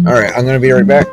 All right, I'm going to be right back.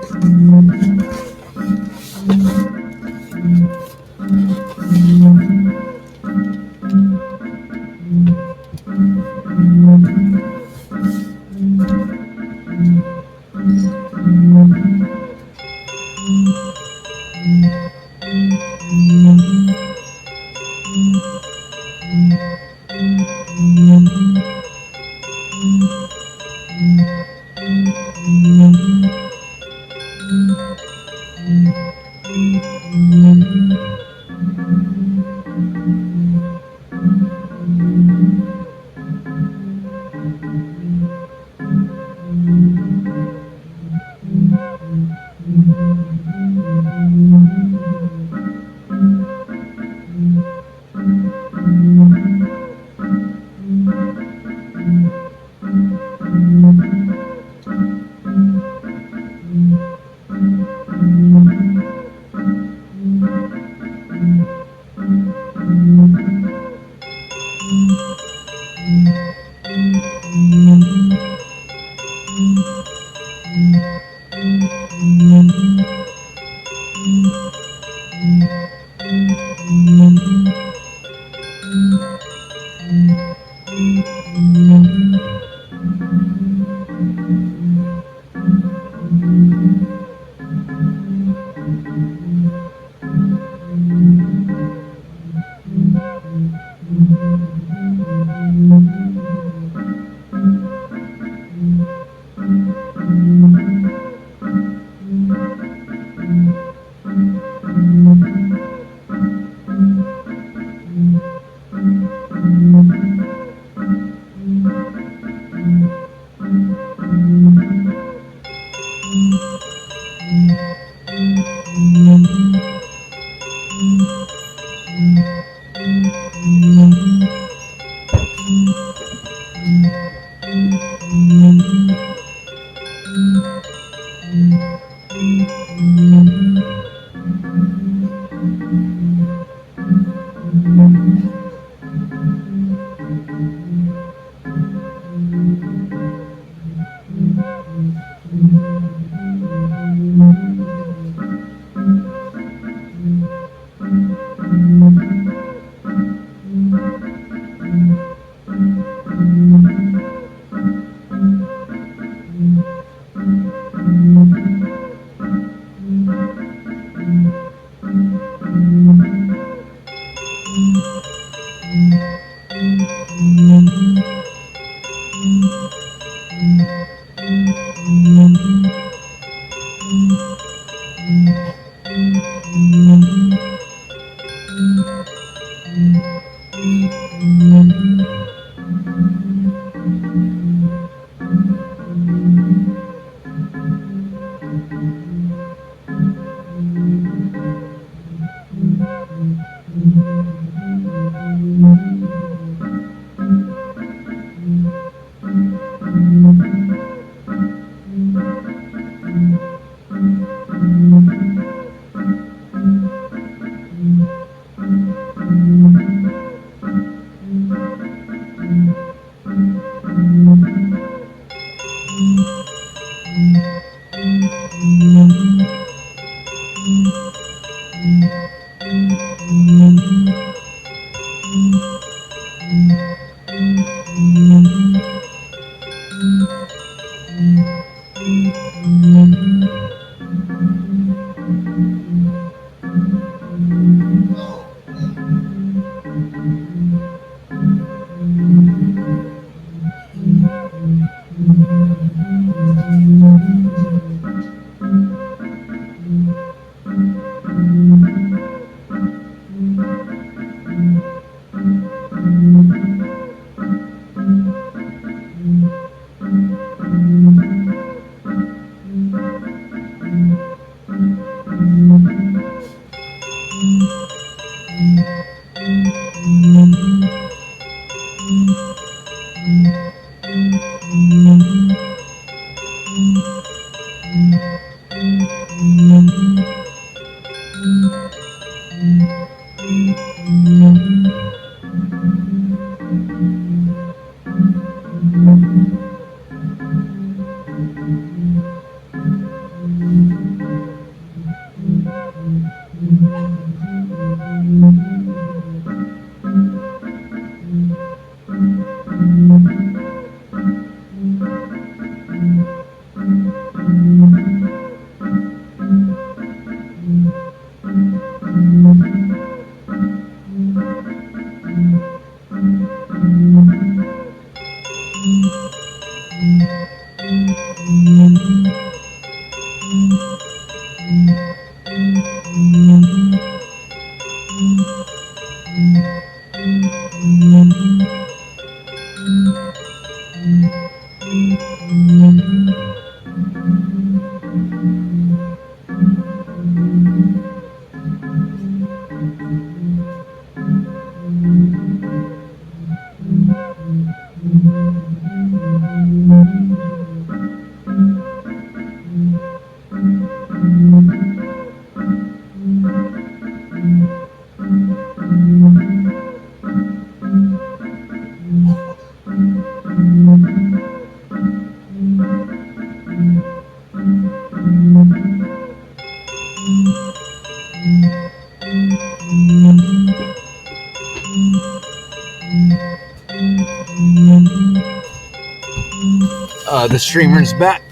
The streamer's back.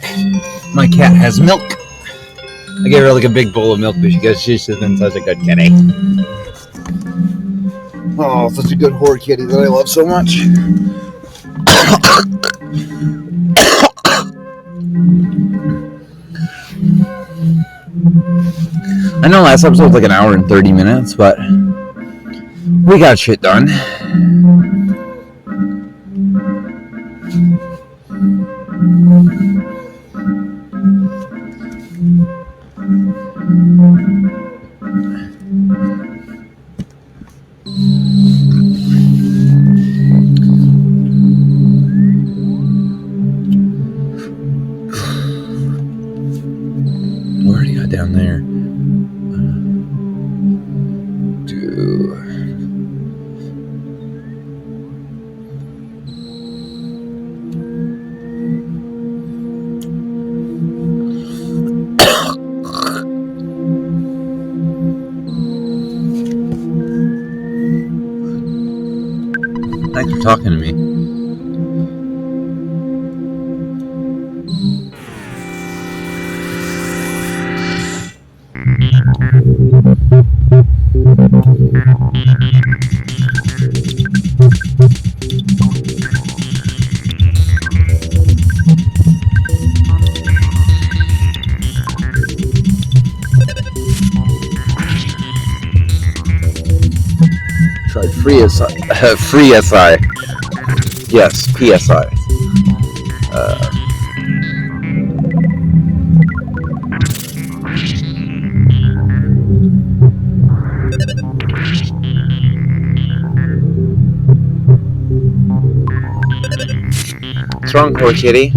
My cat has milk. I gave her like a big bowl of milk because she's just been such a good kitty. Oh, such a good horror kitty that I love so much. I know last episode was like an hour and 30 minutes, but we got shit done. What already got down there? Thanks for talking to me. Try free SI. Yes, PSI. What's wrong, poor kitty?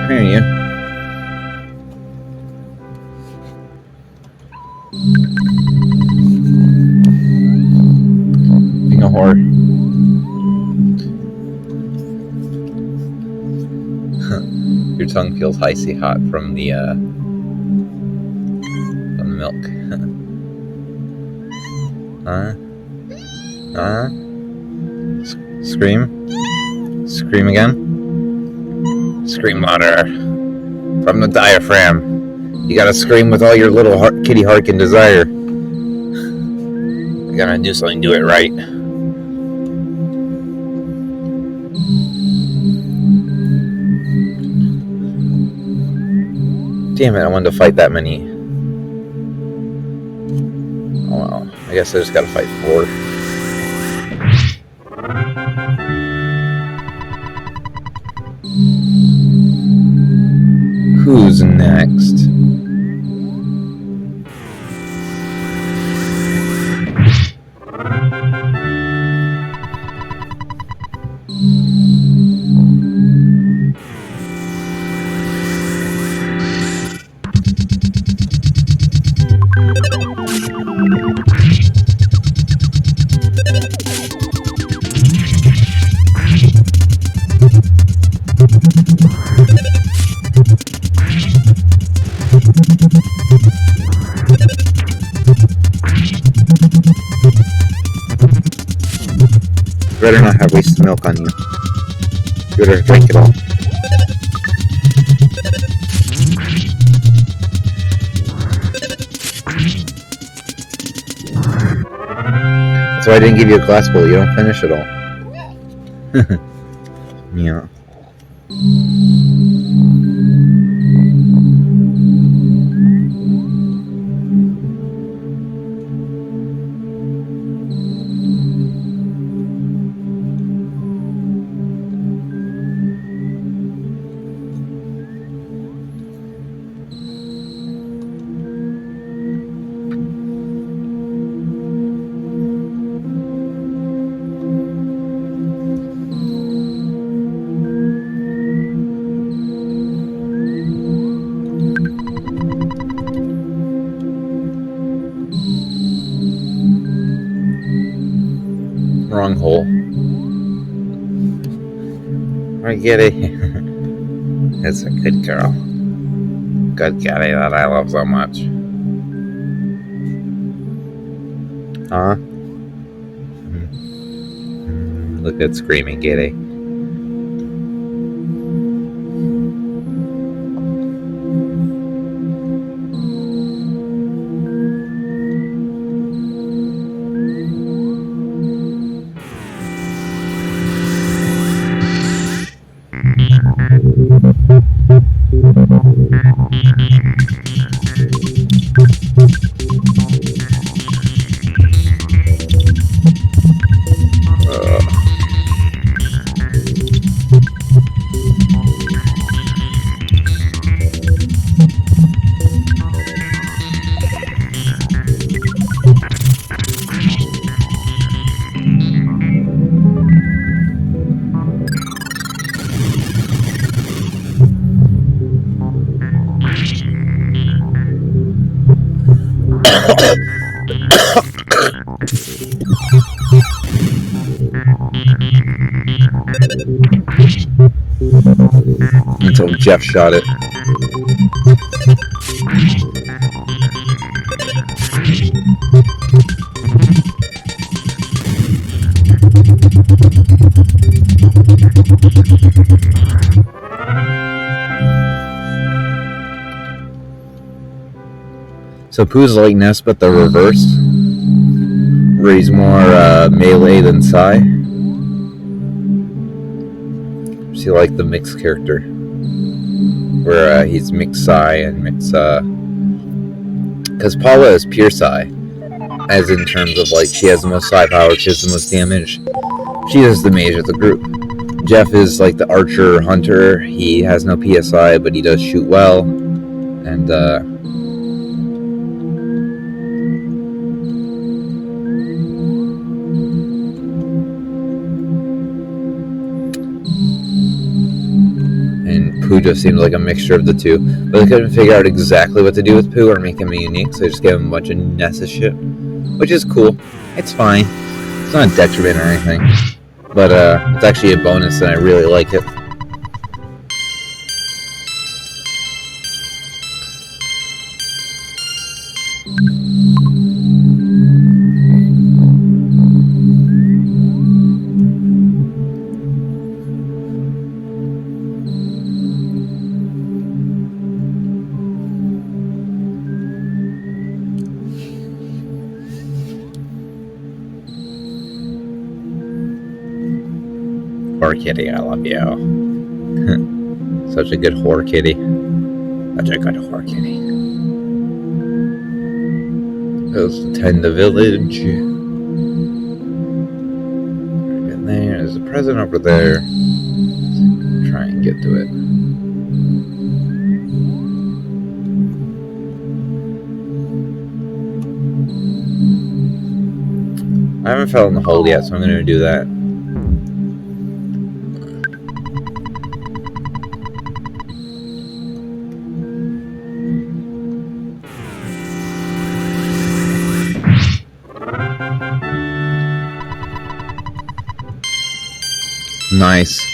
Here you. Being a whore. Your tongue feels icy hot from the milk. Scream? Scream again? Scream louder. From the diaphragm. You gotta scream with all your little kitty heart can desire. You gotta do something, do it right. Damn it, I wanted to fight that many. Oh well, I guess I just gotta fight 4. Who's next? You better not have wasted milk on you. You better drink it all. That's why I didn't give you a glass bowl. You don't finish it all. Yeah. Wrong hole. I get it. It's a good girl. Good kitty that I love so much. Huh? Look at Screaming Kitty. Until Jeff shot it. So Pooh's like Ness, but the reverse, where he's more melee than Psy. See, like the mixed character, where he's mixed Psy and mixed. Because Paula is pure Psy, as in terms of like she has the most Psy power, she has the most damage. She is the mage of the group. Jeff is like the archer hunter. He has no PSI, but he does shoot well, and Pooh just seems like a mixture of the two. But they couldn't figure out exactly what to do with Pooh or make him unique, so they just gave him a bunch of Nessa shit. Which is cool. It's fine. It's not a detriment or anything. But it's actually a bonus and I really like it. Whore kitty, I love you. Such a good whore kitty. Such a good whore kitty. Let's attend the village. Right there. There's a present over there. Let's try and get to it. I haven't fell in the hole yet, so I'm going to do that. Nice.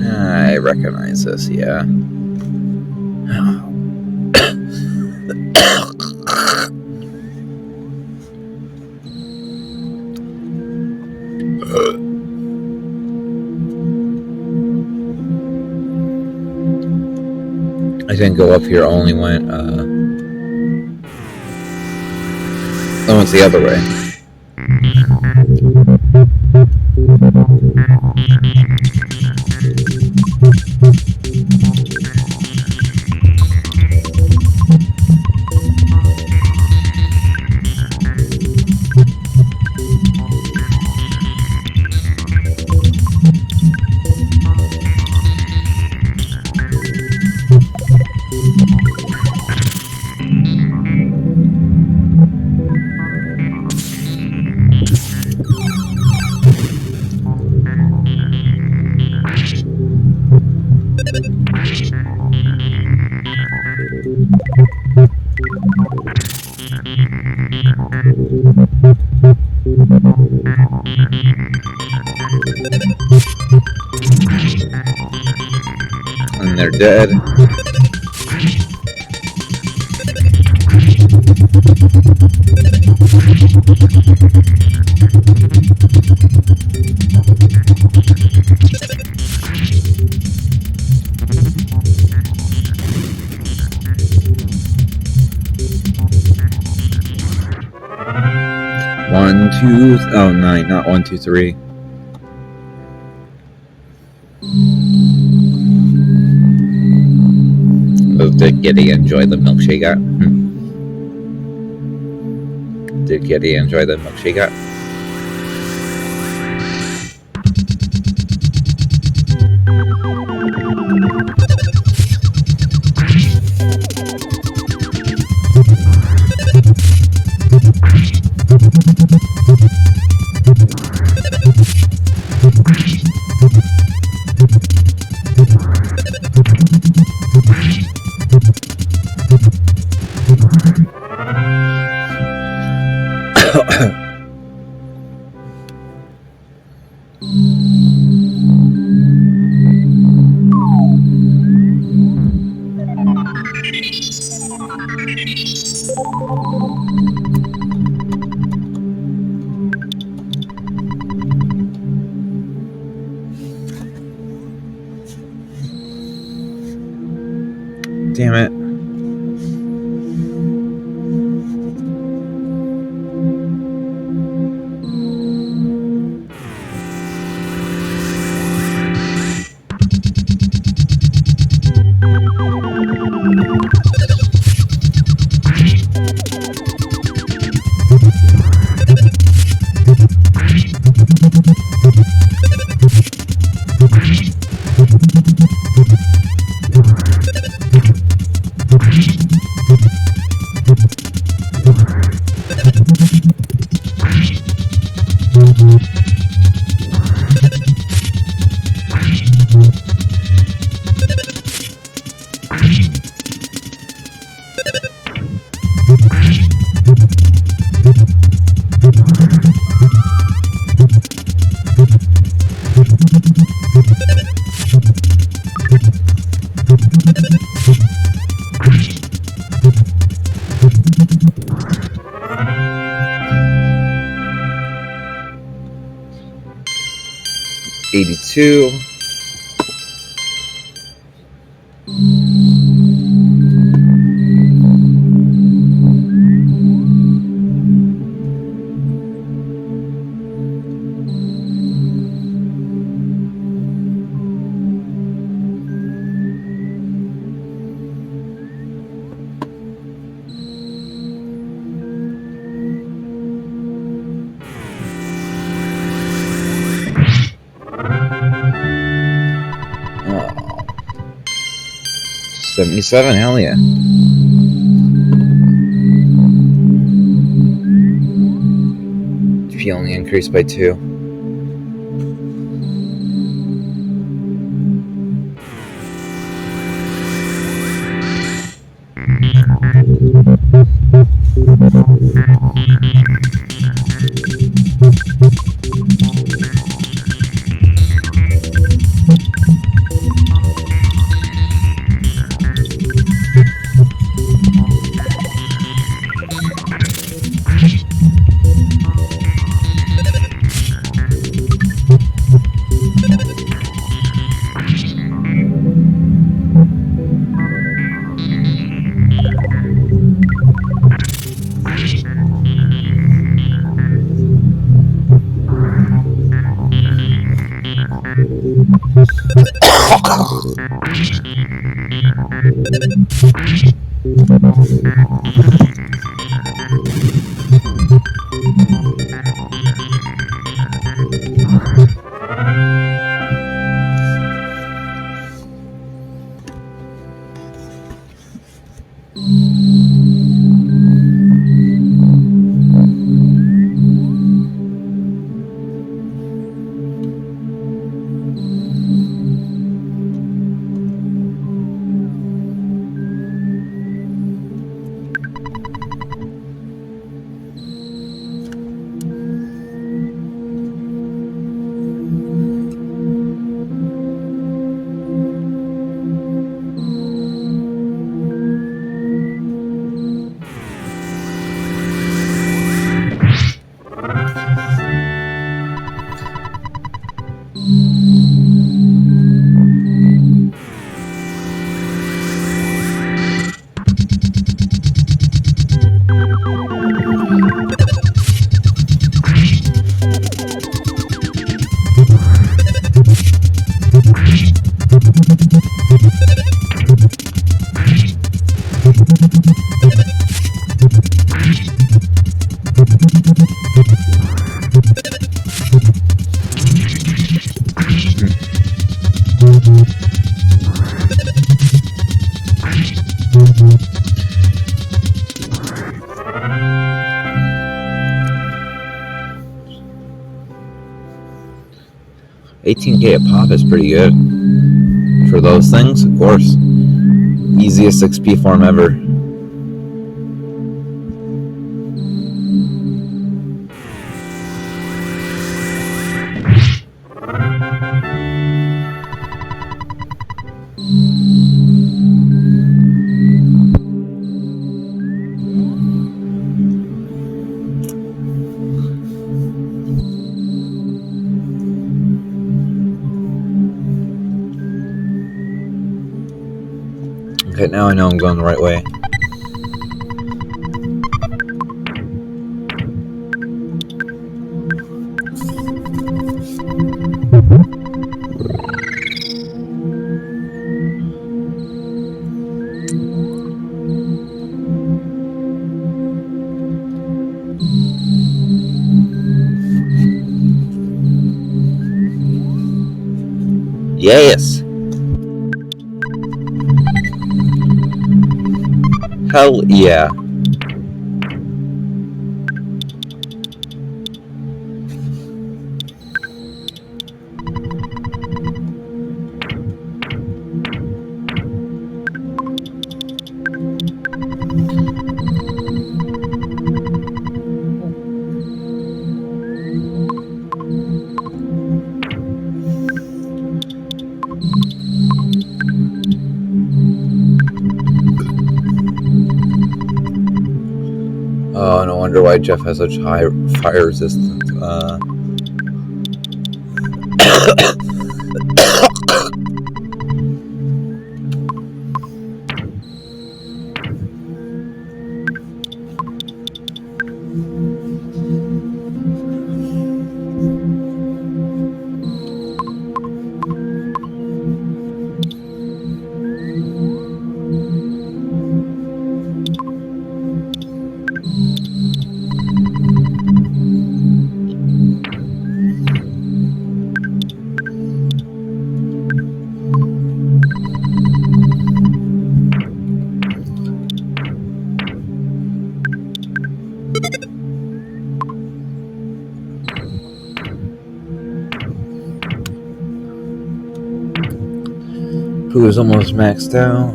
I recognize this, yeah. I didn't go up here, only went I went the other way. dead. One, two, oh, 9, not 1, 2, 3. Oh, did Giddy enjoy the milkshake? Did Giddy enjoy the milkshake? 'Damn it. $82. Oh, 77, hell yeah. If you only increase by 2. $18K a pop is pretty good. For those things, of course. Easiest XP form ever. Okay, now I know I'm going the right way. Yes! Hell yeah. Oh, no wonder why Jeff has such high fire resistance. Who's almost maxed out.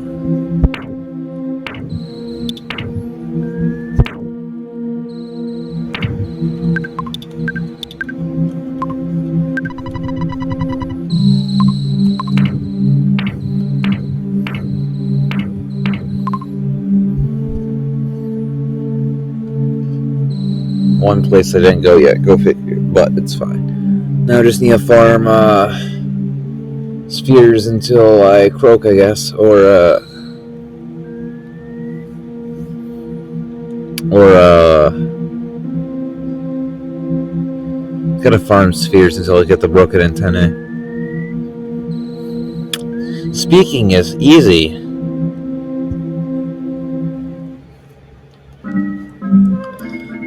One place I didn't go yet, go figure, but it's fine. Now I just need to farm spheres until I croak, I guess, or gotta farm spheres until I get the broken antennae. Speaking is easy.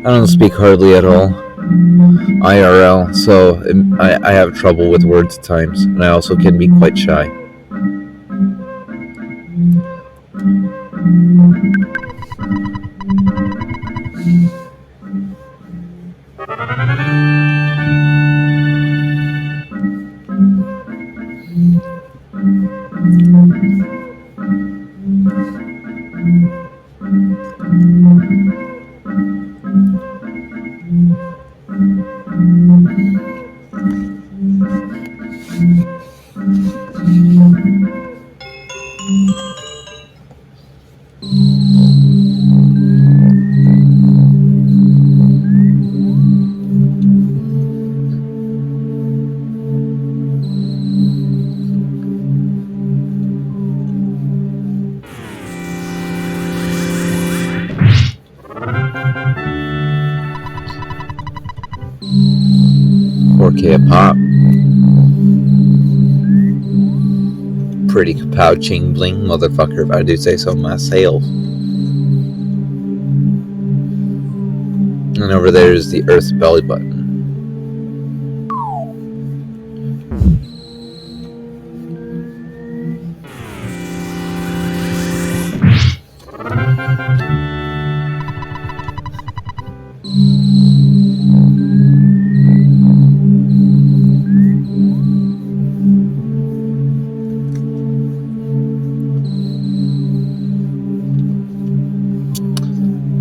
I don't speak hardly at all, IRL, so I have trouble with words at times, and I also can be quite shy. 4K a pop. Pretty kapow ching bling, motherfucker, if I do say so myself. And over there is the Earth's belly button.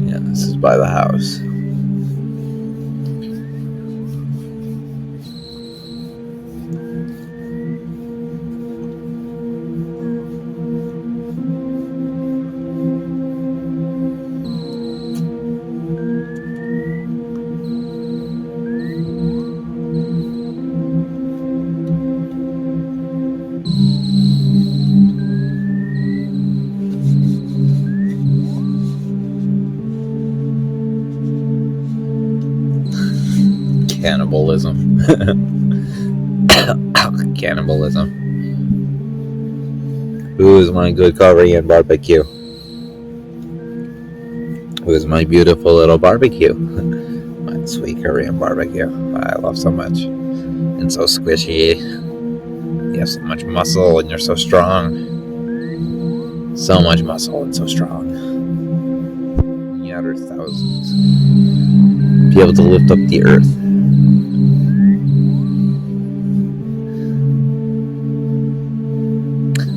Yeah, this is by the house. Cannibalism. Cannibalism. Who is my good Korean barbecue? Who is my beautiful little barbecue? My sweet Korean barbecue. I love so much. And so squishy. You have so much muscle and you're so strong. So much muscle and so strong. You utter thousands. Be able to lift up the earth.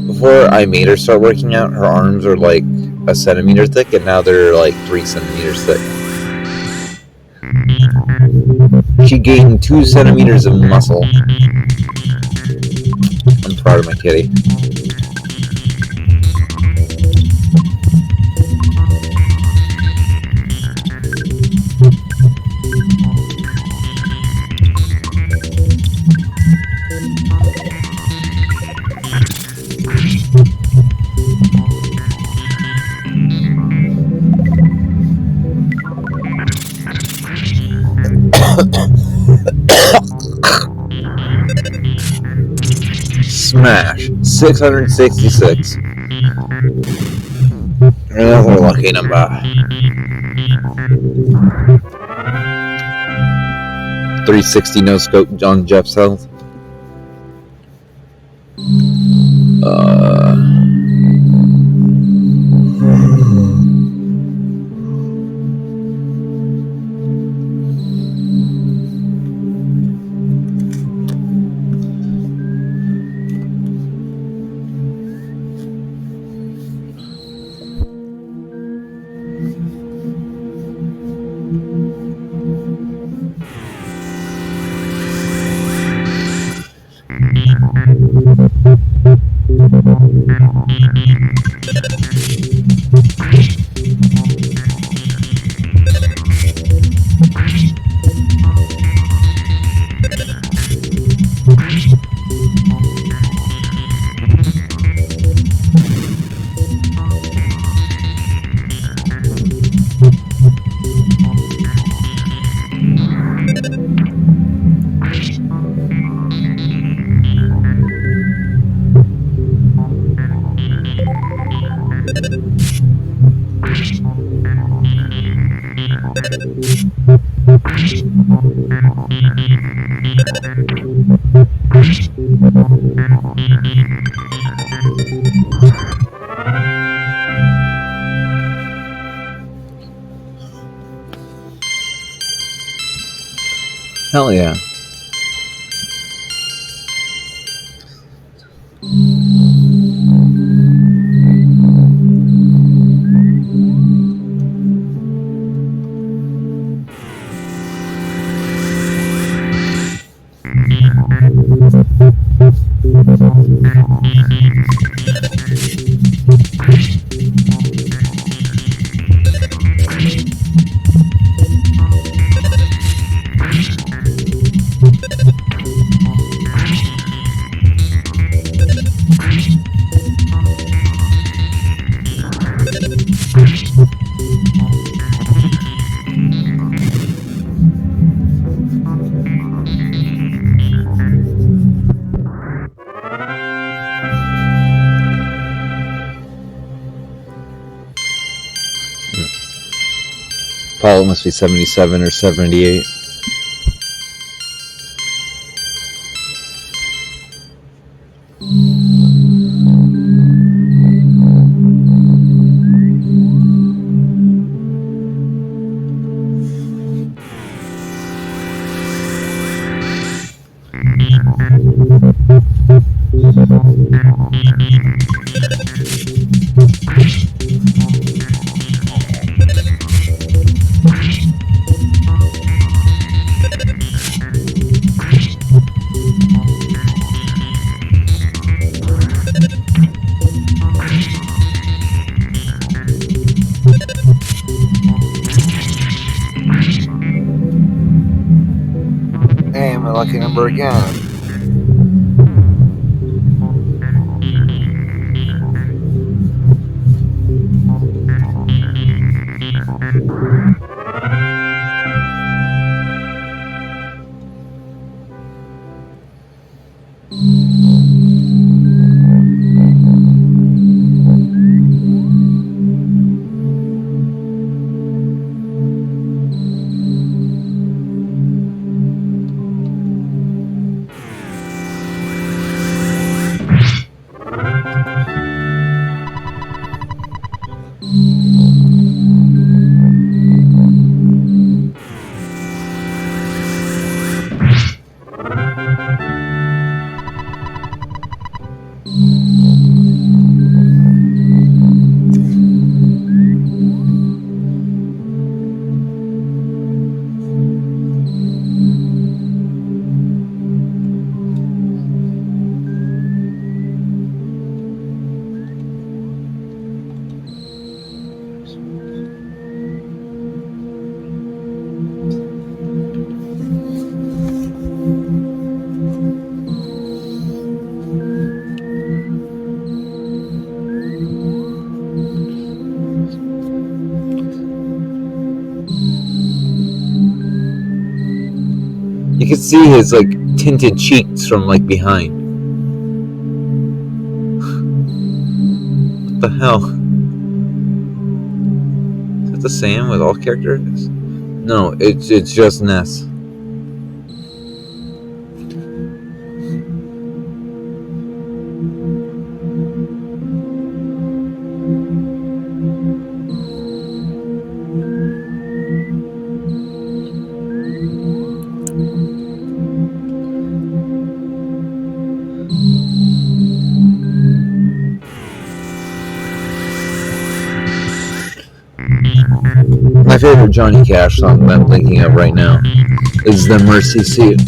Before I made her start working out, her arms are like a centimeter thick, and now they're like 3 centimeters thick. She gained 2 centimeters of muscle. I'm proud of my kitty. Smash 666. Another lucky number. 360 no scope John Jeff's health. Hell yeah. Paula must be 77 or 78. Hey, my lucky number again. You can see his like tinted cheeks from like behind. What the hell? Is that the same with all characters? No, it's just Ness. My favorite Johnny Cash song that I'm thinking of right now is The Mercy Seat.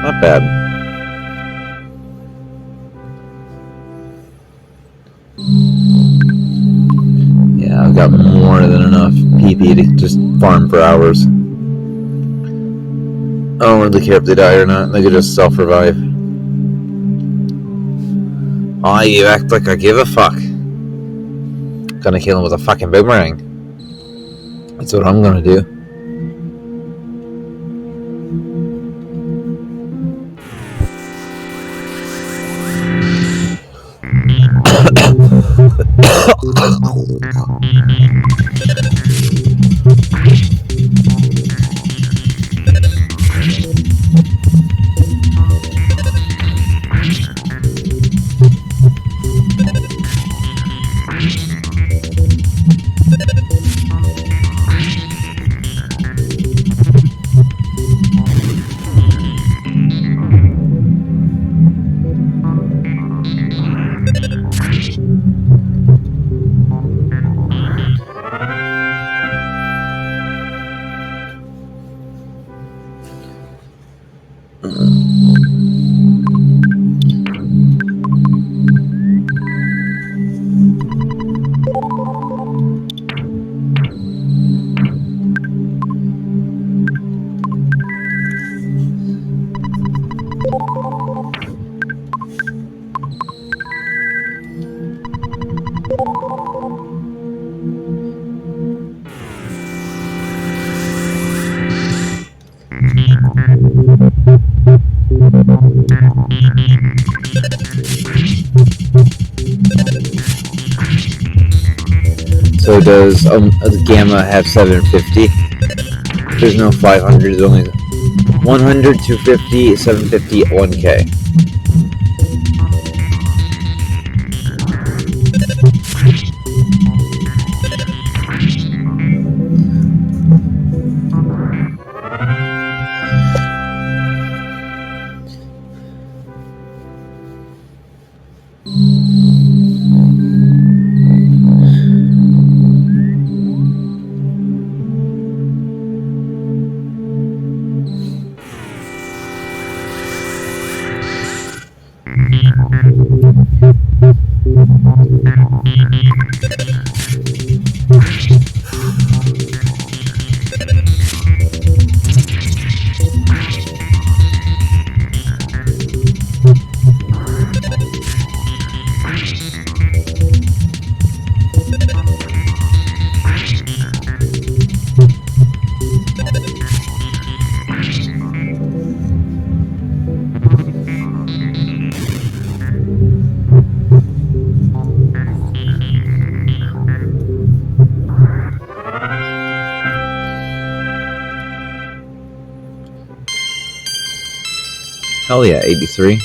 Not bad. Yeah, I've got more than enough PP to just farm for hours. I don't really care if they die or not. They could just self-revive. Aw, you act like I give a fuck. Gonna kill him with a fucking boomerang. That's what I'm gonna do. So does the Gamma have 750? There's no 500. There's only 100, 250, 750, 1K. Hell yeah, 83.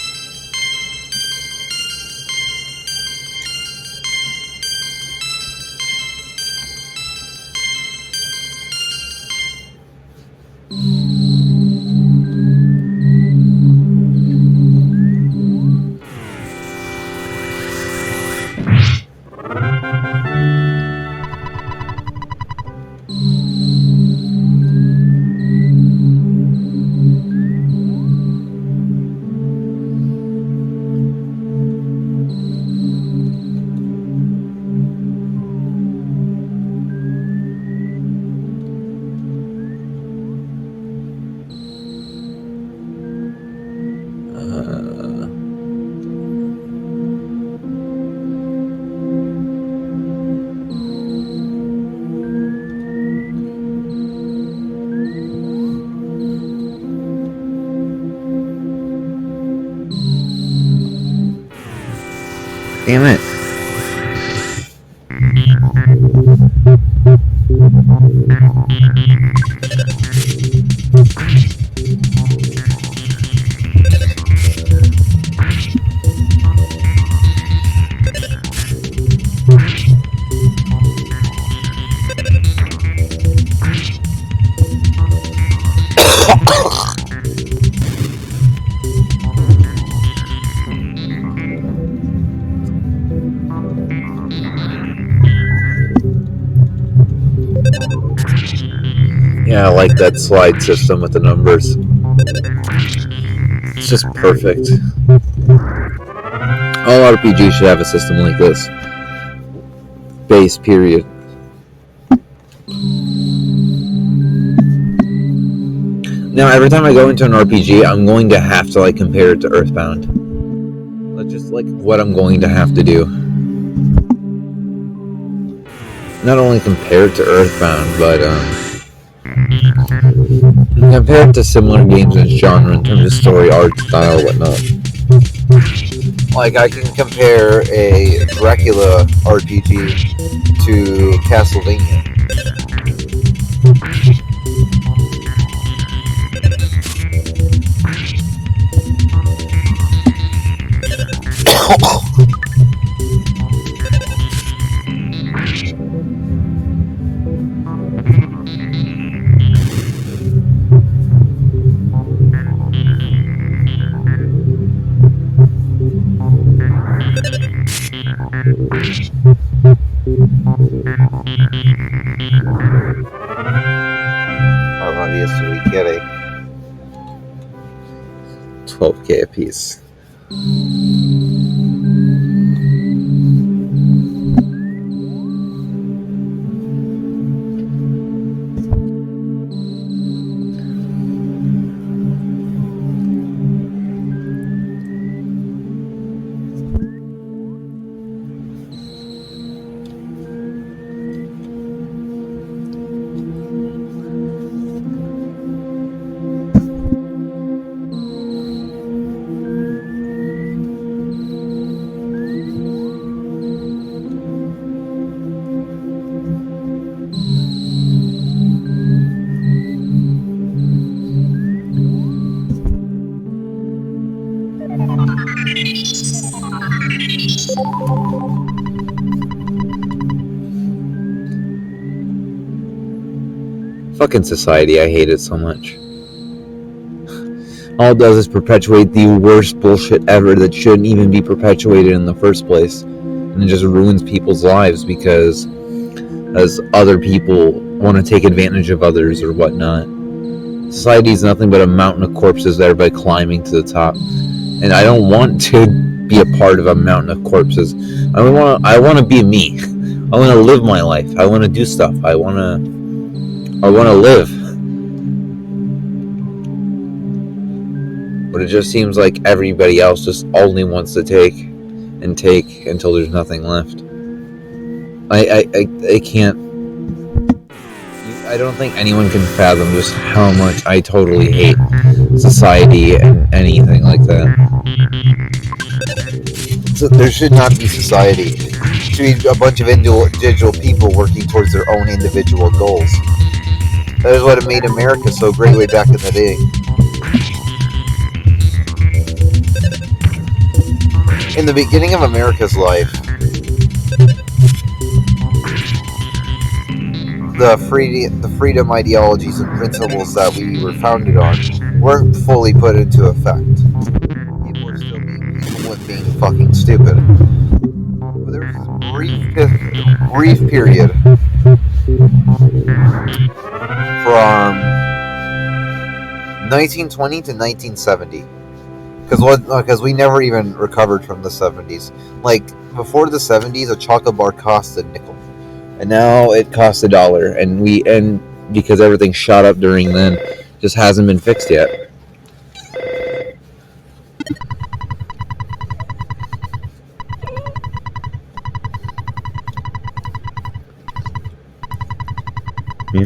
Damn it. Yeah, I like that slide system with the numbers. It's just perfect. All RPGs should have a system like this. Base, period. Now, every time I go into an RPG, I'm going to have to compare it to Earthbound. That's just what I'm going to have to do. Not only compare it to Earthbound, but compare it to similar games in genre in terms of story, art, style, whatnot. I can compare a Dracula RPG to Castlevania. Obviously, we get a 12K a piece. Fucking society, I hate it so much. All it does is perpetuate the worst bullshit ever that shouldn't even be perpetuated in the first place. And it just ruins people's lives because as other people want to take advantage of others or whatnot. Society is nothing but a mountain of corpses that everybody climbing to the top. And I don't want to be a part of a mountain of corpses. I want to be me. I want to live my life. I want to do stuff. I want to live. But it just seems like everybody else just only wants to take until there's nothing left. I can't. I don't think anyone can fathom just how much I totally hate society and anything like that. So there should not be society. It should be a bunch of individual people working towards their own individual goals. That is what made America so great way back in the day. In the beginning of America's life, the freedom ideologies and principles that we were founded on weren't fully put into effect. People were still being people with being fucking stupid. But there was this brief period from 1920 to 1970. Because we never even recovered from the 70s. Like, before the 70s, a chocolate bar cost a nickel. And now it costs $1. And because everything shot up during then, just hasn't been fixed yet. Yeah.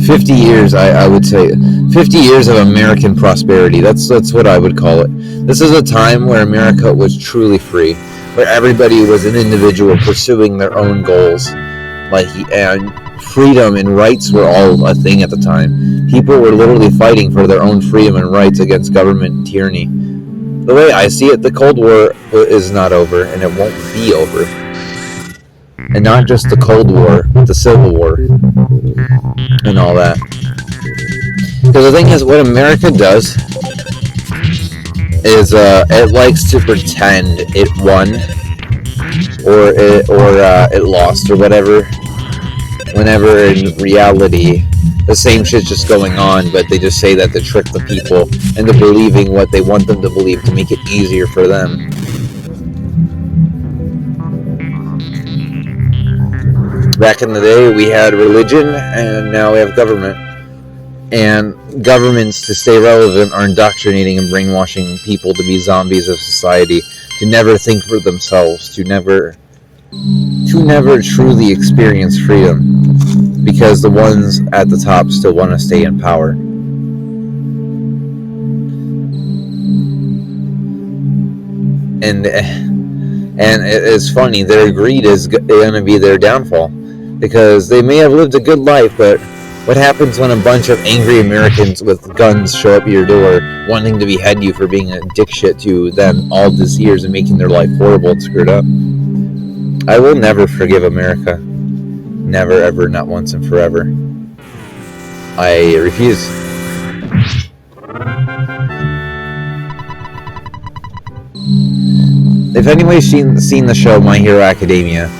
50 years, I would say. 50 years of American prosperity. That's what I would call it. This is a time where America was truly free, where everybody was an individual pursuing their own goals. And freedom and rights were all a thing at the time. People were literally fighting for their own freedom and rights against government tyranny. The way I see it, the Cold War is not over, and it won't be over. And not just the Cold War, but the Civil War and all that. Because the thing is, what America does is it likes to pretend it won or it lost or whatever, whenever in reality the same shit's just going on, but they just say that to trick the people into believing what they want them to believe to make it easier for them. Back in the day, we had religion, and now we have government. And governments, to stay relevant, are indoctrinating and brainwashing people to be zombies of society, to never think for themselves, to never truly experience freedom, because the ones at the top still want to stay in power. And it's funny, their greed is going to be their downfall. Because they may have lived a good life, but what happens when a bunch of angry Americans with guns show up at your door wanting to behead you for being a dick shit to them all these years and making their life horrible and screwed up? I will never forgive America. Never, ever, not once and forever. I refuse. If anybody's seen the show My Hero Academia,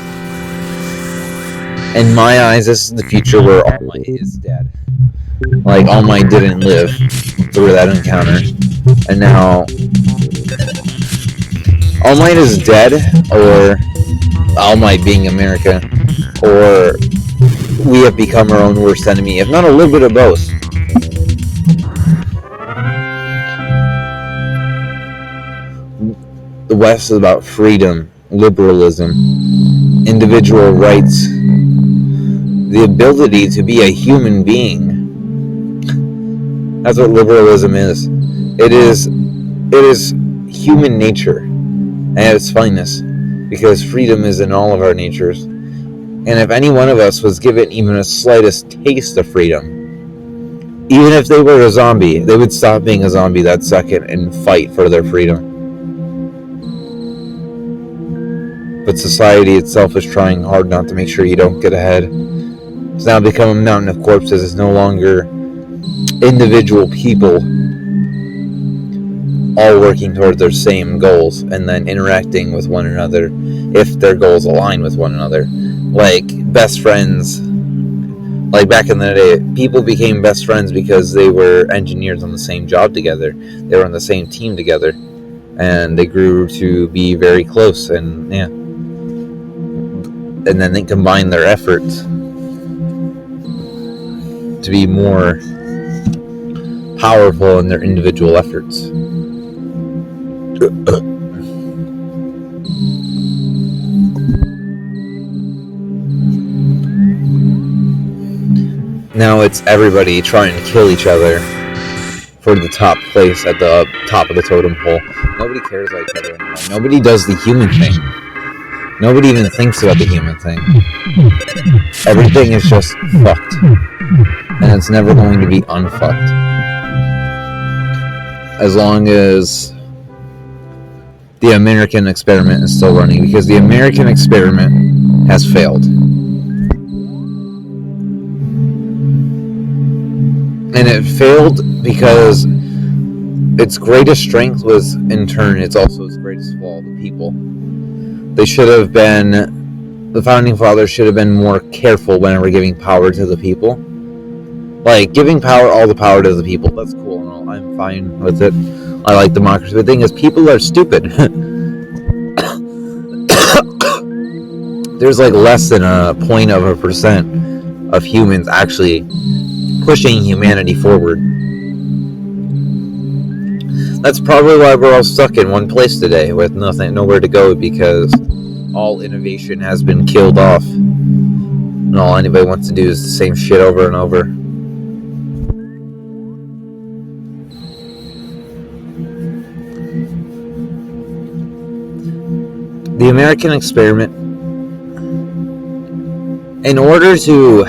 in my eyes, this is the future where All Might is dead. Like, All Might didn't live through that encounter. And now, All Might is dead, or All Might being America, or we have become our own worst enemy, if not a little bit of both. The West is about freedom, liberalism, individual rights, the ability to be a human being. That's what liberalism is. It is human nature at its finest, because freedom is in all of our natures. And if any one of us was given even a slightest taste of freedom, Even if they were a zombie, they would stop being a zombie that second and fight for their freedom. But society itself is trying hard not to make sure you don't get ahead. It's now become a mountain of corpses. It's no longer individual people all working toward their same goals and then interacting with one another if their goals align with one another. Like best friends. Like back in the day, people became best friends because they were engineers on the same job together. They were on the same team together. And they grew to be very close. And yeah. And then they combined their efforts to be more powerful in their individual efforts. Now it's everybody trying to kill each other for the top place at the top of the totem pole. Nobody cares about each other anymore. Nobody does the human thing. Nobody even thinks about the human thing. Everything is just fucked. And it's never going to be unfucked. As long as the American experiment is still running. Because the American experiment has failed. And it failed because its greatest strength was, in turn, it's also its greatest flaw, the people. They should have been, the founding fathers should have been more careful whenever giving power to the people. Like, giving all the power to the people, that's cool and all, I'm fine with it. I like democracy. The thing is, people are stupid. There's like less than 0.1% of humans actually pushing humanity forward. That's probably why we're all stuck in one place today with nowhere to go, because all innovation has been killed off and all anybody wants to do is the same shit over and over. The American experiment, in order to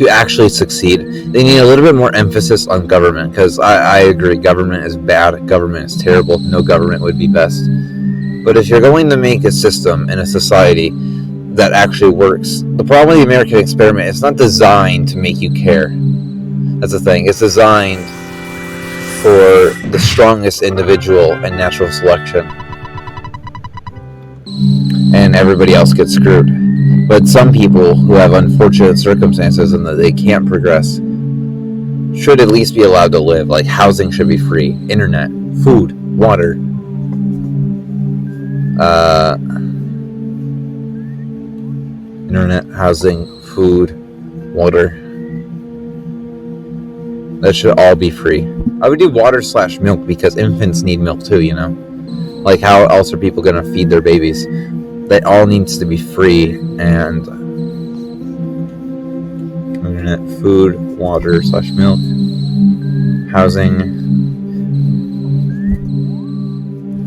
actually succeed, they need a little bit more emphasis on government, because I agree, government is bad, government is terrible, no government would be best. But if you're going to make a system and a society that actually works, the problem with the American experiment, it's not designed to make you care. That's the thing, it's designed for the strongest individual and natural selection. And everybody else gets screwed. But some people who have unfortunate circumstances and that they can't progress should at least be allowed to live. Like, housing should be free, internet, food, water. Internet, housing, food, water. That should all be free. I would do water/milk because infants need milk too, you know? Like, how else are people going to feed their babies? That all needs to be free, and internet, food, water/milk, housing.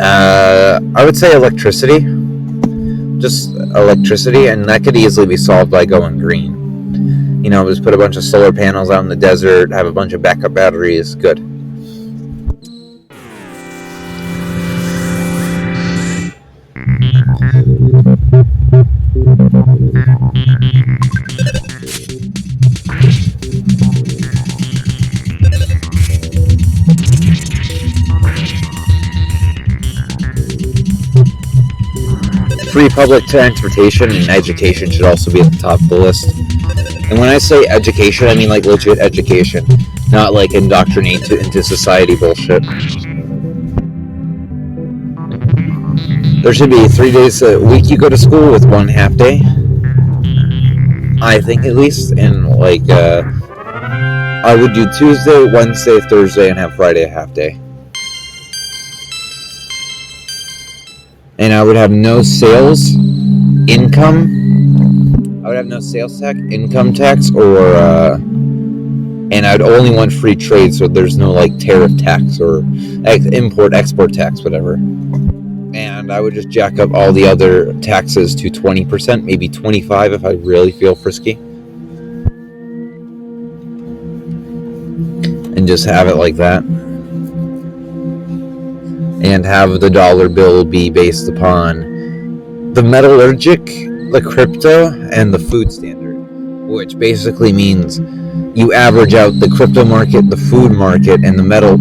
I would say electricity. Just electricity, and that could easily be solved by going green. You know, just put a bunch of solar panels out in the desert, have a bunch of backup batteries, good. Free public transportation and education should also be at the top of the list. And when I say education, I mean like legit education, not like indoctrinate into society bullshit. There should be 3 days a week you go to school with 1 half day. I think at least. And like, I would do Tuesday, Wednesday, Thursday, and have Friday a half day. And I would have no sales income. I would have no sales tax, income tax, or and I'd only want free trade, so there's no like tariff tax or import export tax, whatever. And I would just jack up all the other taxes to 20%, maybe 25% if I really feel frisky. and just have it like that, and have the dollar bill be based upon the metallurgic, the crypto, and the food standard, which basically means you average out the crypto market, the food market, and the metal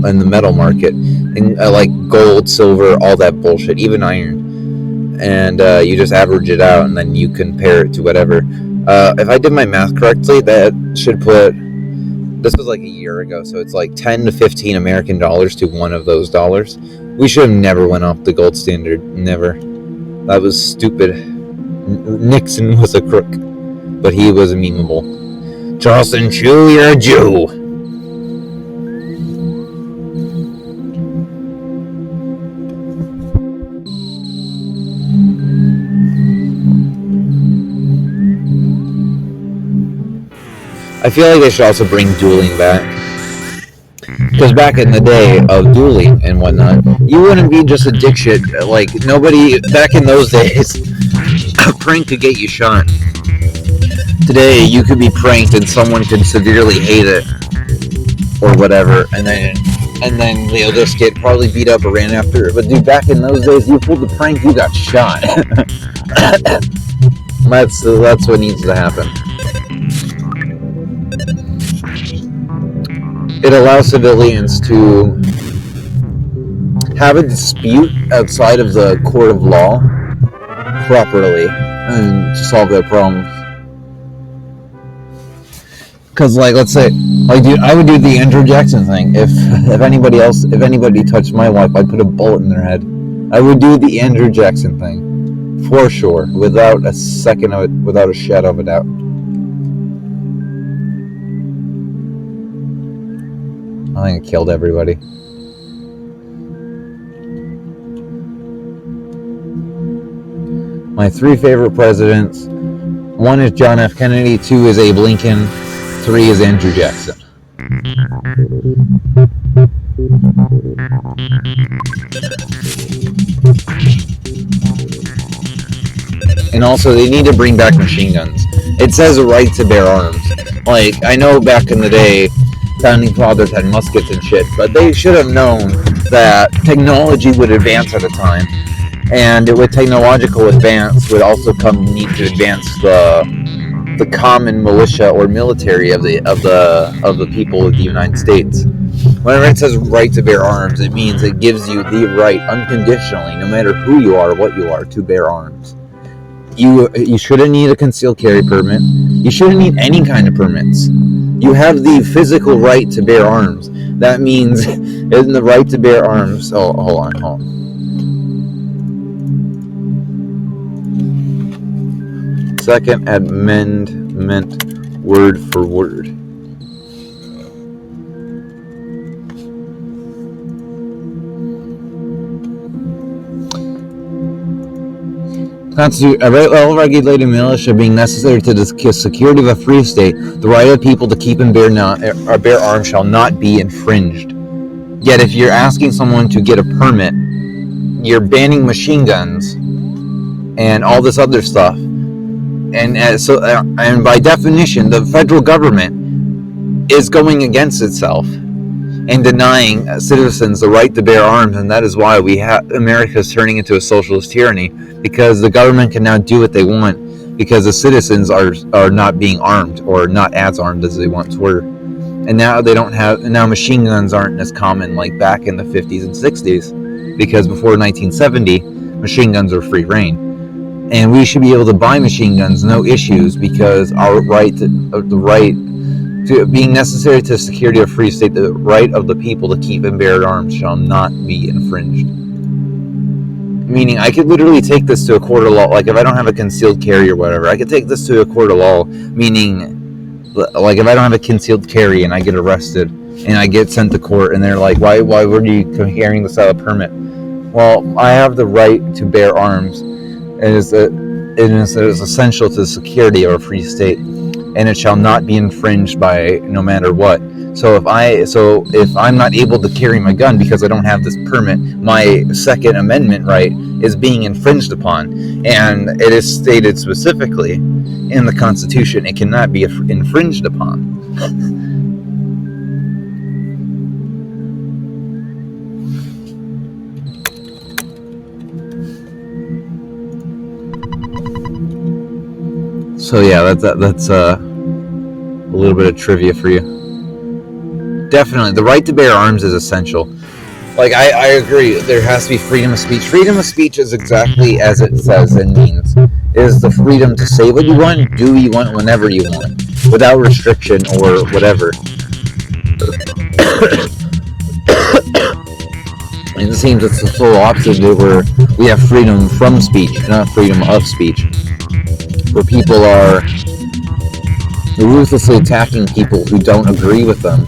market, and like gold, silver, all that bullshit, even iron, and you just average it out, and then you compare it to whatever. If I did my math correctly, that should put, this was like a year ago, so it's like 10 to 15 American dollars to one of those dollars. We should have never went off the gold standard. Never. That was stupid. Nixon was a crook, but he was memeable. Charleston Chew, you're a Jew. I feel like they should also bring dueling back. Because back in the day of dueling and whatnot, you wouldn't be just a dick shit. Like, nobody, back in those days, a prank could get you shot. Today, you could be pranked and someone could severely hate it, or whatever, and then they'll just get probably beat up or ran after it. But dude, back in those days, you pulled the prank, you got shot. That's what needs to happen. It allows civilians to have a dispute outside of the court of law properly and to solve their problems. Because, like, let's say, like, dude, I would do the Andrew Jackson thing. If anybody touched my wife, I'd put a bullet in their head. I would do the Andrew Jackson thing, for sure, without a shadow of a doubt. I think it killed everybody. My 3 favorite presidents: 1 is John F. Kennedy, 2 is Abe Lincoln, 3 is Andrew Jackson. And also, they need to bring back machine guns. It says a right to bear arms. Like, I know back in the day, founding fathers had muskets and shit, but they should have known that technology would advance at a time, and with technological advance would also come need to advance the common militia or military of the people of the United States. Whenever it says right to bear arms, it means it gives you the right unconditionally, no matter who you are or what you are, to bear arms. You shouldn't need a concealed carry permit. You shouldn't need any kind of permits. You have the physical right to bear arms. That means in the right to bear arms. Oh, hold on. Second amendment, word for word. Constitute a well-regulated militia being necessary to the security of a free state. The right of people to keep and bear arms shall not be infringed. Yet, if you're asking someone to get a permit, you're banning machine guns and all this other stuff. And by definition, the federal government is going against itself and denying citizens the right to bear arms, and that is why America is turning into a socialist tyranny, because the government can now do what they want because the citizens are not being armed, or not as armed as they once were. And now now machine guns aren't as common like back in the 50s and 60s, because before 1970 machine guns were free reign. And we should be able to buy machine guns, no issues, because our being necessary to the security of a free state, the right of the people to keep and bear arms shall not be infringed. Meaning, I could literally take this to a court of law. Like, if I don't have a concealed carry or whatever, I could take this to a court of law. Meaning, like, if I don't have a concealed carry and I get arrested and I get sent to court and they're like, why were you carrying this without a permit? Well, I have the right to bear arms. It is essential to the security of a free state, and it shall not be infringed by no matter what. So if I'm not able to carry my gun because I don't have this permit, my Second Amendment right is being infringed upon, and it is stated specifically in the Constitution it cannot be infringed upon. So yeah, that's a little bit of trivia for you. Definitely, the right to bear arms is essential. Like, I agree, there has to be freedom of speech. Freedom of speech is exactly as it says and means. It is the freedom to say what you want, do what you want, whenever you want, without restriction or whatever. And it seems it's the full opposite, where we have freedom from speech, not freedom of speech. Where people are ruthlessly attacking people who don't agree with them.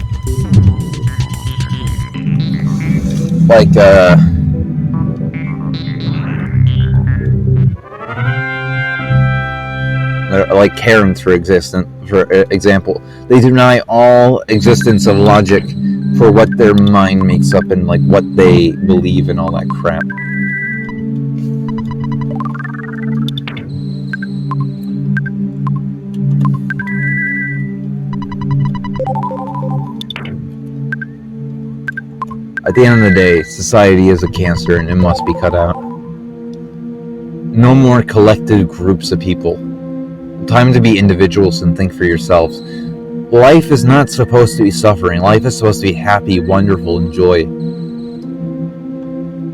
Like Karens, for example, they deny all existence of logic for what their mind makes up and like what they believe and all that crap. At the end of the day, society is a cancer and it must be cut out. No more collective groups of people. Time to be individuals and think for yourselves. Life is not supposed to be suffering. Life is supposed to be happy, wonderful, and joy.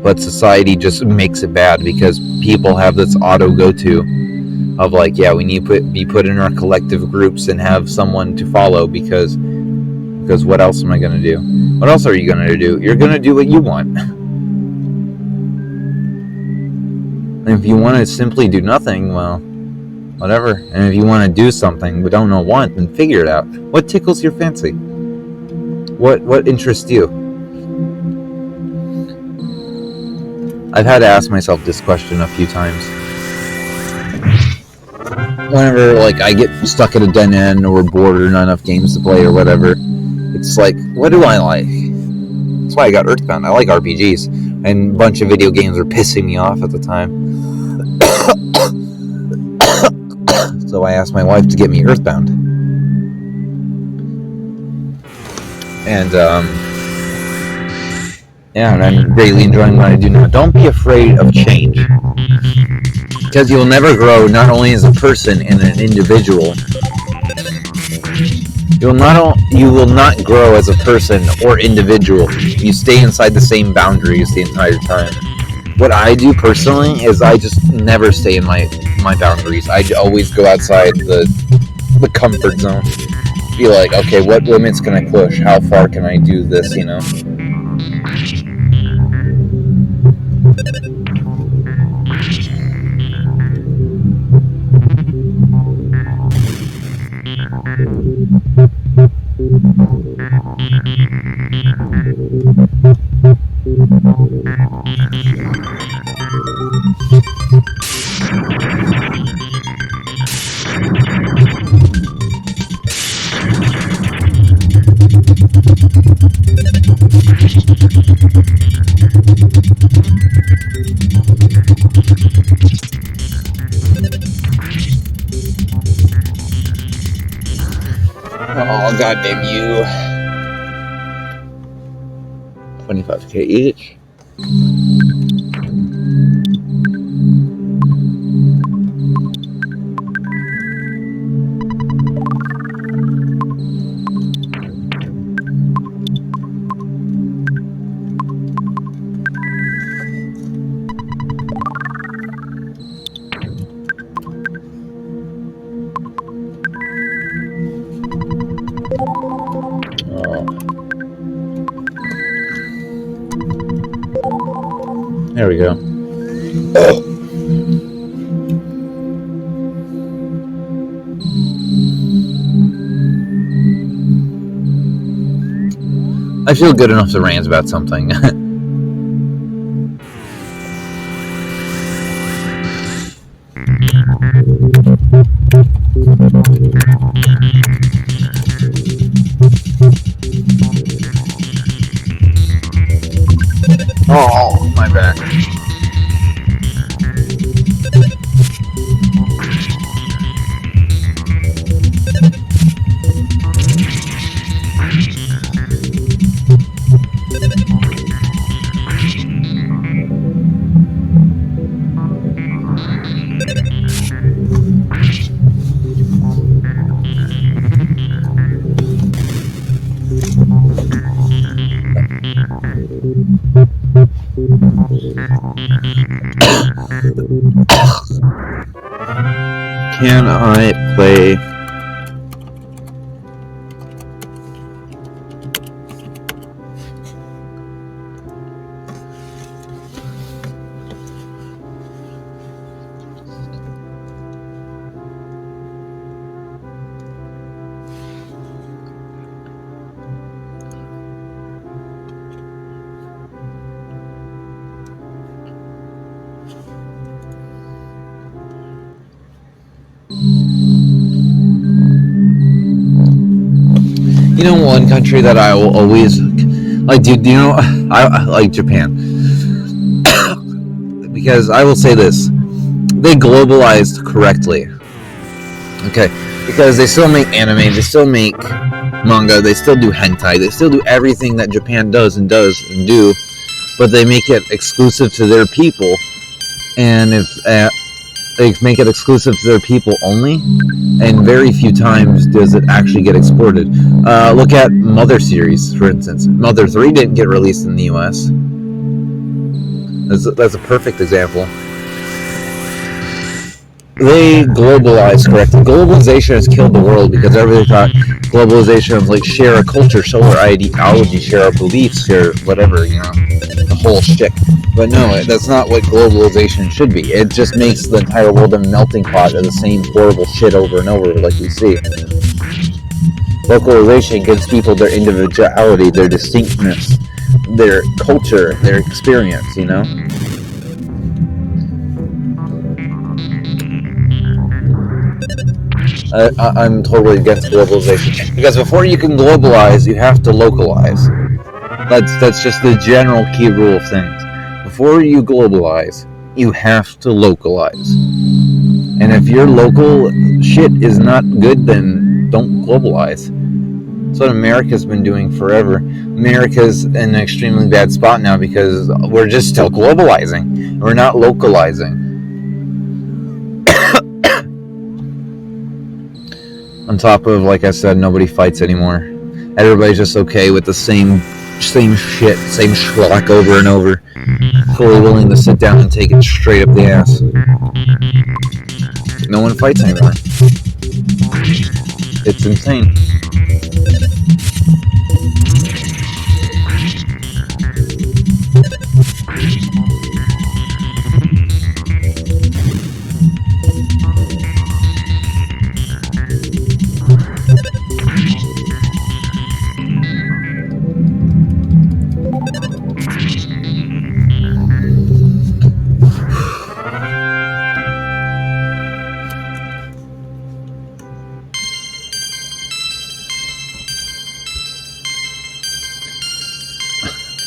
But society just makes it bad because people have this auto go-to of like, yeah, we need to be put in our collective groups and have someone to follow because what else am I going to do? What else are you going to do? You're going to do what you want. And if you want to simply do nothing, well, whatever. And if you want to do something but don't know what, then figure it out. What tickles your fancy? What interests you? I've had to ask myself this question a few times. Whenever like I get stuck at a dead end or bored or not enough games to play or whatever, it's like, what do I like? That's why I got Earthbound. I like RPGs, and a bunch of video games were pissing me off at the time. So I asked my wife to get me Earthbound. And and I'm greatly enjoying what I do now. Don't be afraid of change, because you'll never grow, not only as a person and an individual. You will not grow as a person or individual if you stay inside the same boundaries the entire time. What I do personally is I just never stay in my boundaries. I always go outside the comfort zone. Be like, okay, what limits can I push? How far can I do this, you know? Oh, goddamn you. 25k each. There we go. I feel good enough to rant about something. Oh, my bad. can I play? You know, one country that I will always like. Do you know? I like Japan because I will say this: they globalized correctly. Okay, because they still make anime, they still make manga, they still do hentai, they still do everything that Japan does and do, but they make it exclusive to their people, and if they make it exclusive to their people only, and very few times does it actually get exported. Look at Mother series, for instance. Mother 3 didn't get released in the US. That's a perfect example. They globalized correctly. Globalization has killed the world because everybody thought globalization was like share a culture, share our ideology, share our beliefs, share whatever, the whole shtick. But no, that's not what globalization should be. It just makes the entire world a melting pot of the same horrible shit over and over, like we see. Localization gives people their individuality, their distinctness, their culture, their experience, I'm totally against globalization because before you can globalize, you have to localize. That's just the general key rule of things. Before you globalize, you have to localize. And if your local shit is not good, then don't globalize. That's what America's been doing forever. America's in an extremely bad spot now because we're just still globalizing. We're not localizing. On top of, like I said, nobody fights anymore. Everybody's just okay with the same shit, same schlock over and over. Fully willing to sit down and take it straight up the ass. No one fights anymore. It's insane.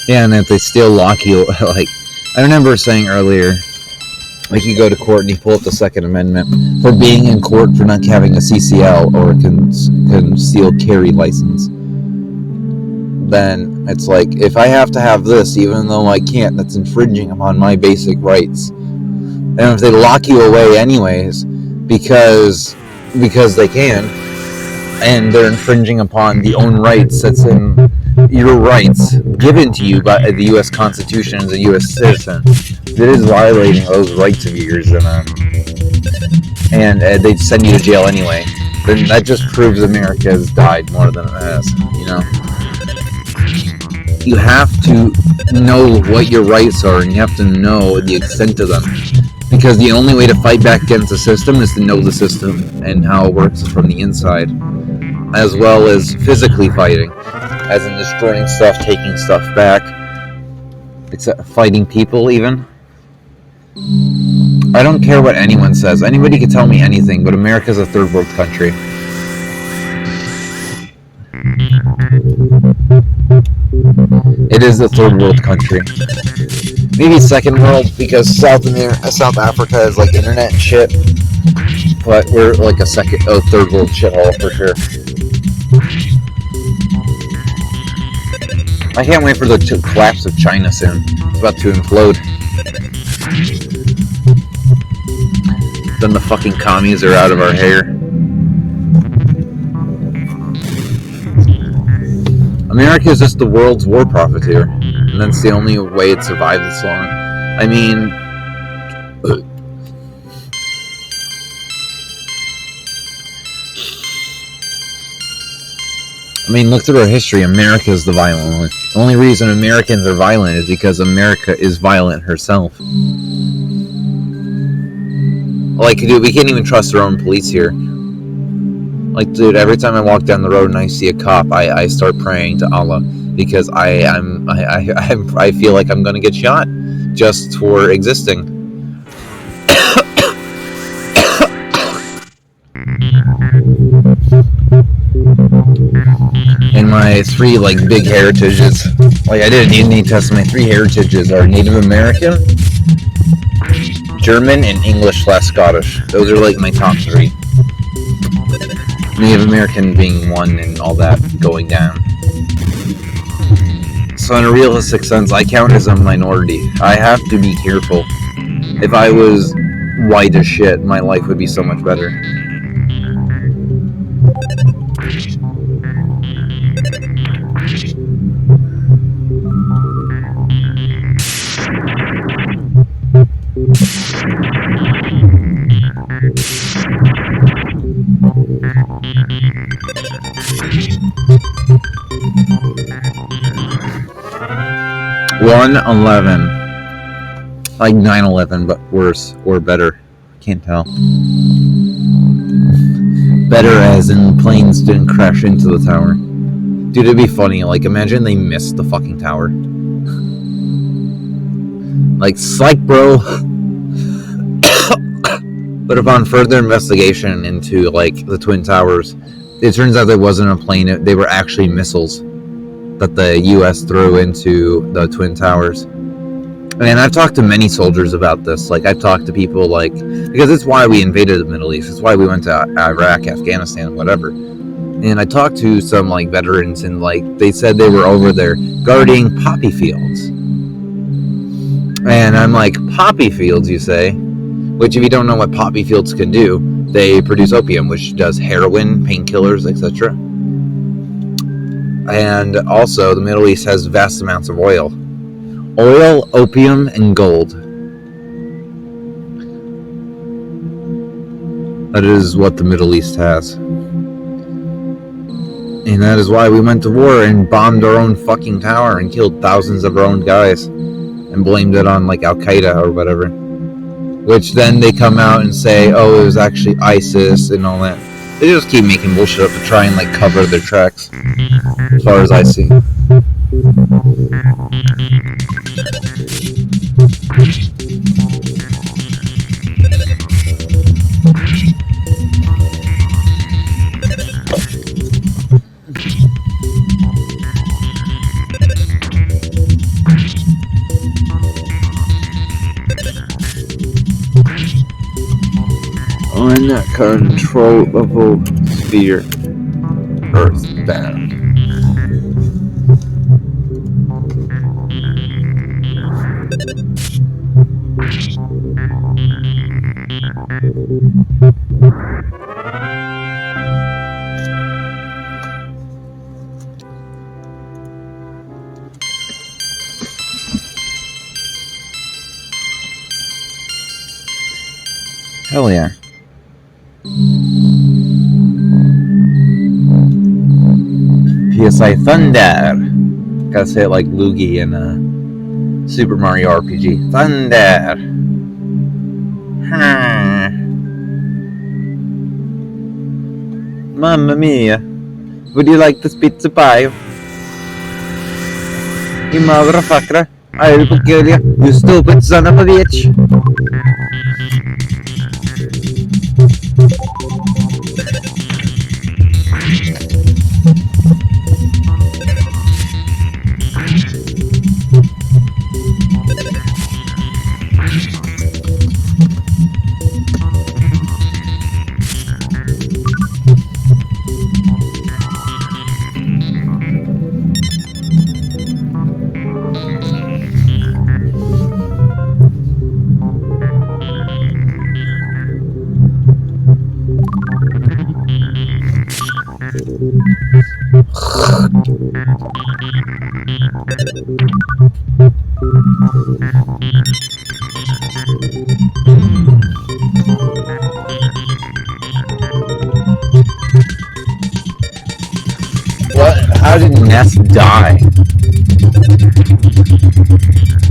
Yeah, and if they still lock you, like, I remember saying earlier, like, you go to court and you pull up the Second Amendment for being in court for not having a CCL or a concealed carry license. Then it's like, if I have to have this, even though I can't, that's infringing upon my basic rights. And if they lock you away anyways, because they can, and they're infringing upon the own rights that's in your rights given to you by the U.S. Constitution as a U.S. citizen, it is violating those rights of yours, and they send you to jail anyway. Then that just proves America has died more than it has. You have to know what your rights are, and you have to know the extent of them. Because the only way to fight back against the system is to know the system and how it works from the inside, as well as physically fighting, as in destroying stuff, taking stuff back, except fighting people even. I don't care what anyone says. Anybody can tell me anything, but America's a third world country. It is a third world country. Maybe second world because South Africa is like internet and shit. But we're like a third world shithole for sure. I can't wait for the collapse of China soon. It's about to implode. Then the fucking commies are out of our hair. America is just the world's war profiteer, and that's the only way it survived this long. I mean, I mean, look through our history. America is the violent one. The only reason Americans are violent is because America is violent herself. Like, dude, we can't even trust our own police here. Like, dude, every time I walk down the road and I see a cop, I start praying to Allah because I feel like I'm gonna get shot just for existing. And my three, like, big heritages, like, I didn't need any test. My three heritages are Native American, German, and English/Scottish. Those are, like, my top three. Native American being one and all that going down. So in a realistic sense, I count as a minority. I have to be careful. If I was white as shit, my life would be so much better. (111) like 9/11, but worse or better. Can't tell. Better as in planes didn't crash into the tower. Dude, it'd be funny. Like, imagine they missed the fucking tower. Like, psych, bro. But upon further investigation into, like, the Twin Towers, it turns out there wasn't a plane. They were actually missiles that the U.S. threw into the Twin Towers. And I've talked to many soldiers about this. Like, I've talked to people, like, because it's why we invaded the Middle East. It's why we went to Iraq, Afghanistan, whatever. And I talked to some, like, veterans, and, like, they said they were over there guarding poppy fields. And I'm like, poppy fields, you say? Which, if you don't know what poppy fields can do, they produce opium, which does heroin, painkillers, etc. And also, the Middle East has vast amounts of oil. Oil, opium, and gold. That is what the Middle East has. And that is why we went to war and bombed our own fucking tower and killed thousands of our own guys and blamed it on, like, Al-Qaeda or whatever. Which then they come out and say, oh, it was actually ISIS and all that. They just keep making bullshit up to try and, like, cover their tracks, as far as I see. Uncontrollable sphere, earthbound. Hell yeah. PSI Thunder. Gotta say it like Luigi in Super Mario RPG. Thunder. Mamma mia. Would you like this pizza pie? You motherfucker. I will kill you. You stupid son of a bitch. What?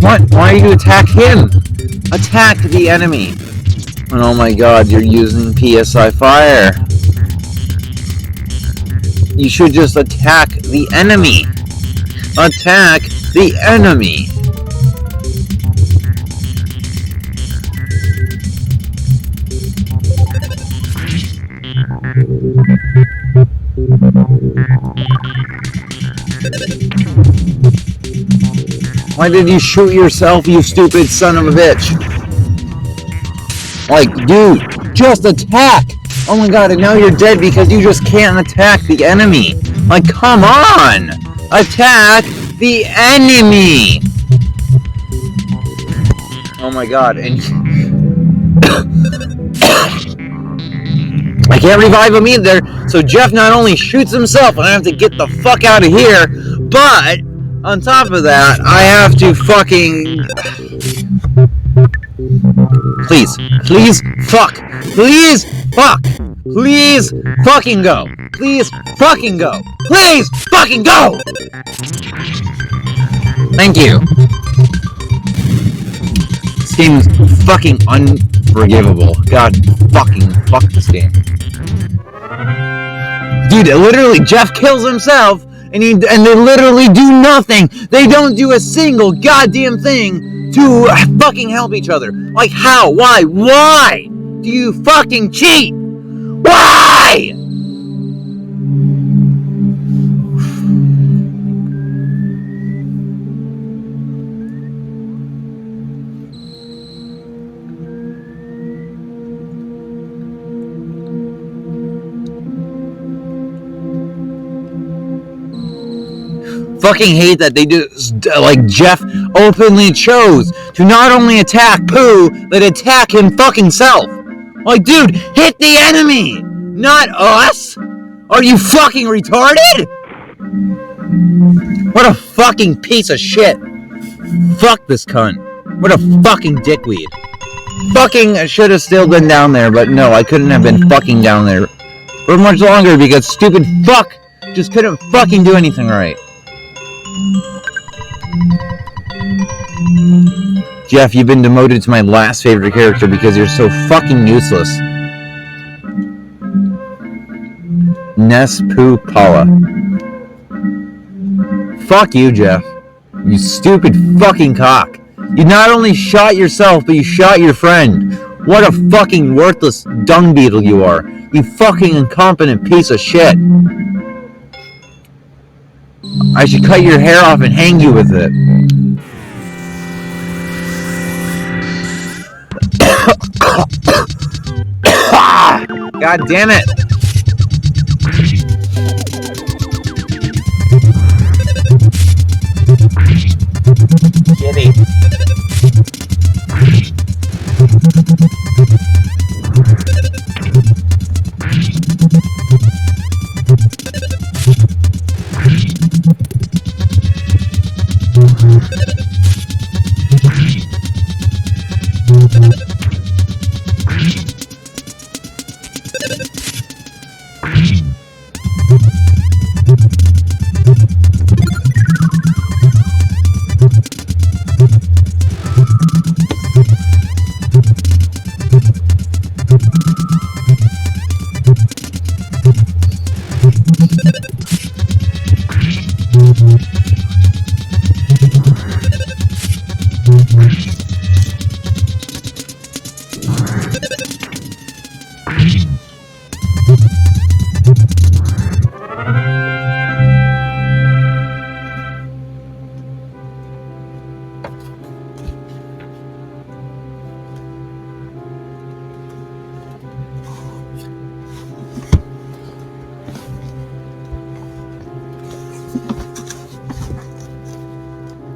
What? Why do you attack him? Attack the enemy. And oh my god, you're using PSI fire. You should just attack the enemy. Attack the enemy. Why did you shoot yourself, you stupid son of a bitch? Like, dude, just attack! Oh my god, and now you're dead because you just can't attack the enemy. Like, come on! Attack the enemy! Oh my god, and... I can't revive him either, so Jeff not only shoots himself and I have to get the fuck out of here, but on top of that, I have to fucking... Please fuck, please fuck, please fucking go, please fucking go, please fucking go! Thank you. This game is fucking unforgivable. God fucking fuck this game. Dude, literally, Jeff kills himself, and they literally do nothing. They don't do a single goddamn thing to fucking help each other. Like, how? Why? Why do you fucking cheat? Why? Fucking hate that they do, like, Jeff openly chose to not only attack Pooh, but attack him fucking self. Like, dude, hit the enemy, not us. Are you fucking retarded? What a fucking piece of shit. Fuck this cunt. What a fucking dickweed. Fucking, I should have still been down there, but no, I couldn't have been fucking down there for much longer because stupid fuck just couldn't fucking do anything right. Jeff, you've been demoted to my last favorite character because you're so fucking useless. Ness Poo Paula. Fuck you, Jeff. You stupid fucking cock. You not only shot yourself, but you shot your friend. What a fucking worthless dung beetle you are. You fucking incompetent piece of shit. I should cut your hair off and hang you with it. God damn it. Kitty.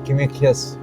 Give me a kiss.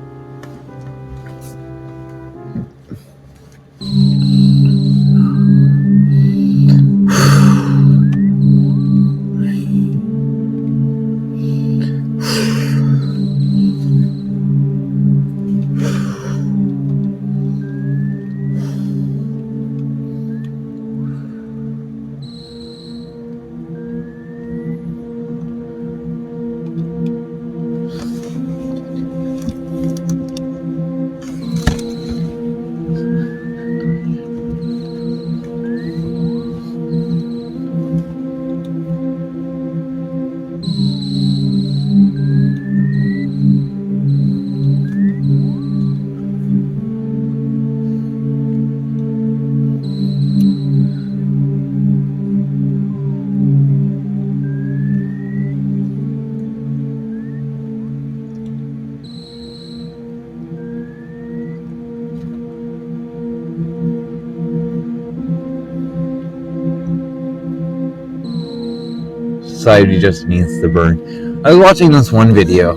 society just needs to burn. I was watching this one video.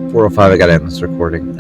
4:05. I gotta end this recording.